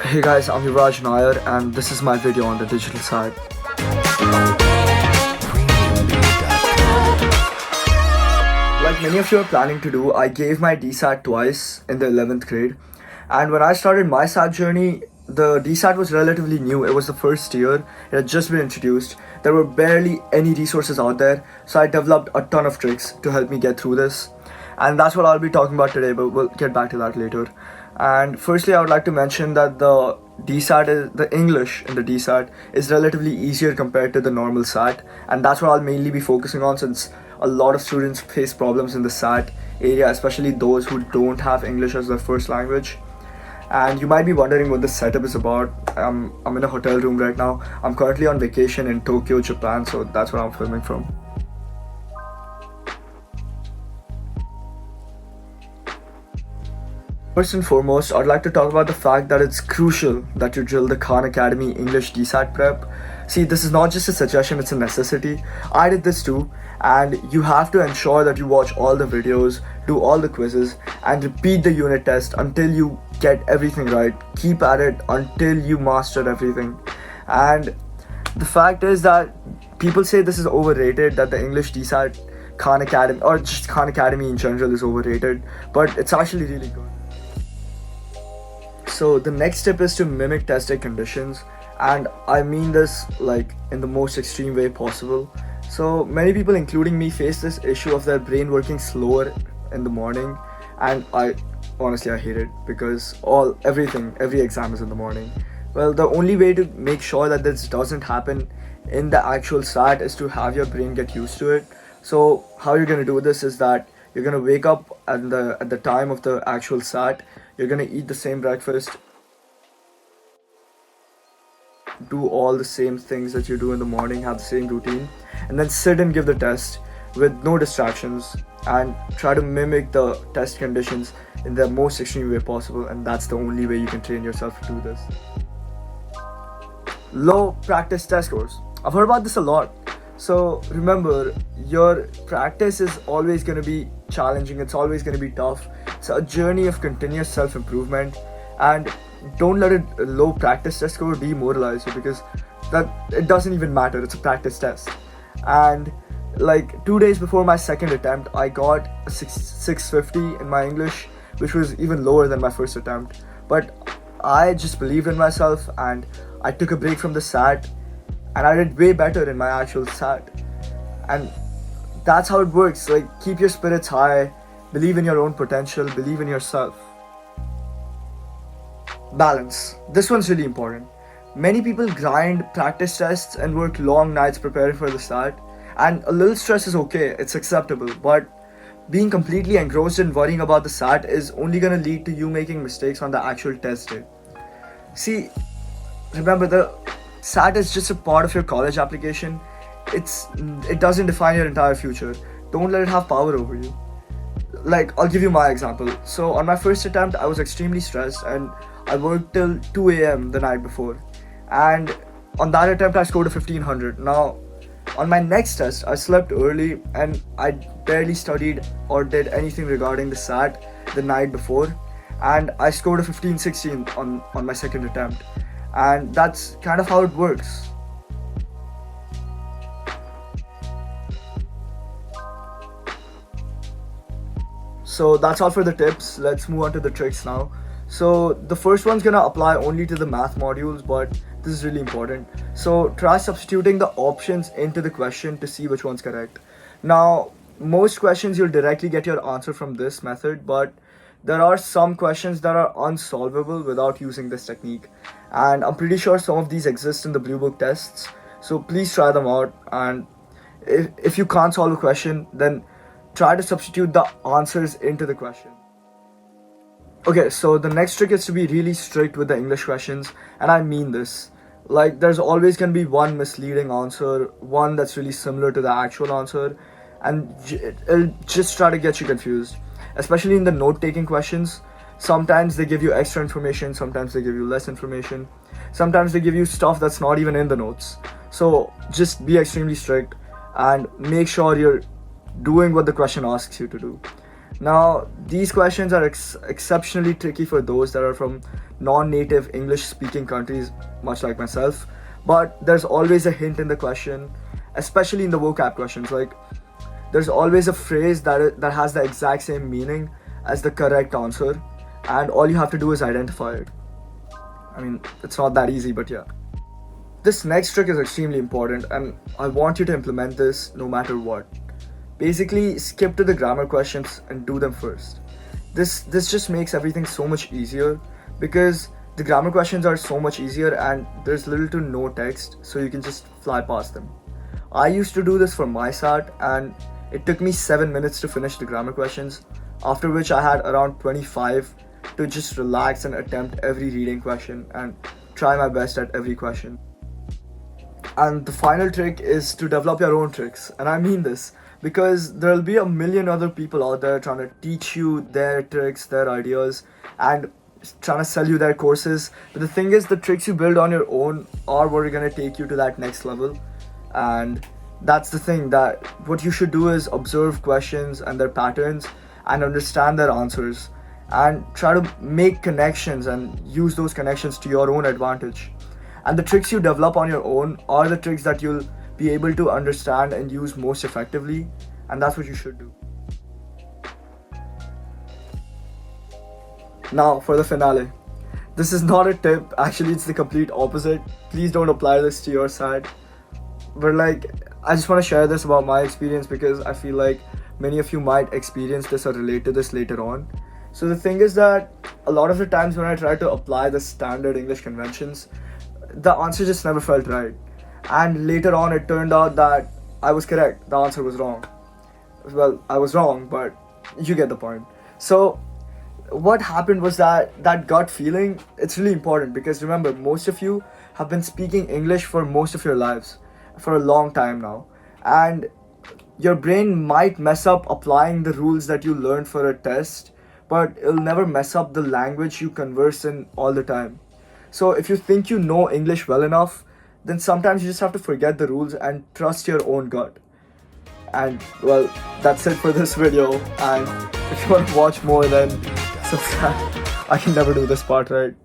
Hey guys, I'm Yuvraj and I, and this is my video on the digital side. Like many of you are planning to do, I gave my DSAT twice in the 11th grade. And when I started my SAT journey, the DSAT was relatively new. It was the first year. It had just been introduced. There were barely any resources out there. So I developed a ton of tricks to help me get through this. And that's what I'll be talking about today, but we'll get back to that later. And firstly, I would like to mention that the English in the DSAT is relatively easier compared to the normal SAT, and that's what I'll mainly be focusing on, since a lot of students face problems in the SAT area, especially those who don't have English as their first language. And you might be wondering what this setup is about. I'm in a hotel room right now. I'm currently on vacation in Tokyo, Japan, so that's where I'm filming from. First and foremost, I'd like to talk about the fact that it's crucial that you drill the Khan Academy English DSAT prep. See, this is not just a suggestion, it's a necessity. I did this too, and you have to ensure that you watch all the videos, do all the quizzes, and repeat the unit test until you get everything right. Keep at it until you master everything. And the fact is that people say this is overrated, that the English DSAT Khan Academy, or just Khan Academy in general, is overrated, but it's actually really good. So the next step is to mimic testing conditions, and I mean this like in the most extreme way possible. So many people, including me, face this issue of their brain working slower in the morning, and I honestly hate it because every exam is in the morning. Well, the only way to make sure that this doesn't happen in the actual SAT is to have your brain get used to it. So how you're gonna do this is that you're gonna wake up at the time of the actual SAT. You're gonna eat the same breakfast, do all the same things that you do in the morning, have the same routine, and then sit and give the test with no distractions and try to mimic the test conditions in the most extreme way possible. And that's the only way you can train yourself to do this. Low practice test scores. I've heard about this a lot. So remember, your practice is always going to be challenging, it's always going to be tough. It's a journey of continuous self-improvement, and don't let a low practice test score demoralize you, because that it doesn't even matter. It's a practice test. And like 2 days before my second attempt, I got a 650 in my English, which was even lower than my first attempt. But I just believed in myself, and I took a break from the SAT, and I did way better in my actual SAT. And that's how it works. Like, keep your spirits high, believe in your own potential, believe in yourself. Balance. This one's really important. Many people grind practice tests and work long nights preparing for the SAT, and a little stress is okay, it's acceptable, but being completely engrossed in worrying about the SAT is only gonna lead to you making mistakes on the actual test day. See, remember, the SAT is just a part of your college application. It doesn't define your entire future. Don't let it have power over you. Like, I'll give you my example. So on my first attempt, I was extremely stressed, and I worked till 2 a.m. the night before. And on that attempt, I scored a 1500. Now, on my next test, I slept early, and I barely studied or did anything regarding the SAT the night before. And I scored a 1516 on my second attempt. And that's kind of how it works. So that's all for the tips. Let's move on to the tricks now. So the first one's gonna apply only to the math modules, but this is really important. So try substituting the options into the question to see which one's correct. Now, most questions you'll directly get your answer from this method, but there are some questions that are unsolvable without using this technique. And I'm pretty sure some of these exist in the Blue Book tests. So please try them out. And if you can't solve a question, then try to substitute the answers into the question. Okay, so the next trick is to be really strict with the English questions, and I mean this. Like, there's always going to be one misleading answer, one that's really similar to the actual answer, and it'll just try to get you confused. Especially in the note-taking questions, sometimes they give you extra information, sometimes they give you less information, sometimes they give you stuff that's not even in the notes. So just be extremely strict and make sure you're doing what the question asks you to do. Now, these questions are exceptionally tricky for those that are from non-native English-speaking countries, much like myself. But there's always a hint in the question, especially in the vocab questions. Like, there's always a phrase that has the exact same meaning as the correct answer, and all you have to do is identify it. I mean, it's not that easy, but yeah. This next trick is extremely important, and I want you to implement this no matter what. Basically, skip to the grammar questions and do them first. This just makes everything so much easier because the grammar questions are so much easier and there's little to no text, so you can just fly past them. I used to do this for my SAT, and it took me 7 minutes to finish the grammar questions, after which I had around 25 to just relax and attempt every reading question and try my best at every question. And the final trick is to develop your own tricks. And I mean this because there'll be a million other people out there trying to teach you their tricks, their ideas, and trying to sell you their courses. But the thing is, the tricks you build on your own are what are going to take you to that next level. And that's the thing, that what you should do is observe questions and their patterns and understand their answers and try to make connections and use those connections to your own advantage. And the tricks you develop on your own are the tricks that you'll be able to understand and use most effectively, and that's what you should do. Now for the finale. This is not a tip, actually it's the complete opposite. Please don't apply this to your side. But like, I just want to share this about my experience because I feel like many of you might experience this or relate to this later on. So the thing is that a lot of the times when I try to apply the standard English conventions, the answer just never felt right. And later on it turned out that I was correct, the answer was wrong. Well, I was wrong, but you get the point. So what happened was that gut feeling, it's really important because remember, most of you have been speaking English for most of your lives, for a long time now, and your brain might mess up applying the rules that you learned for a test, but it'll never mess up the language you converse in all the time. So if you think you know English well enough, then sometimes you just have to forget the rules and trust your own gut. And well, that's it for this video. And if you want to watch more, then subscribe. I can never do this part right.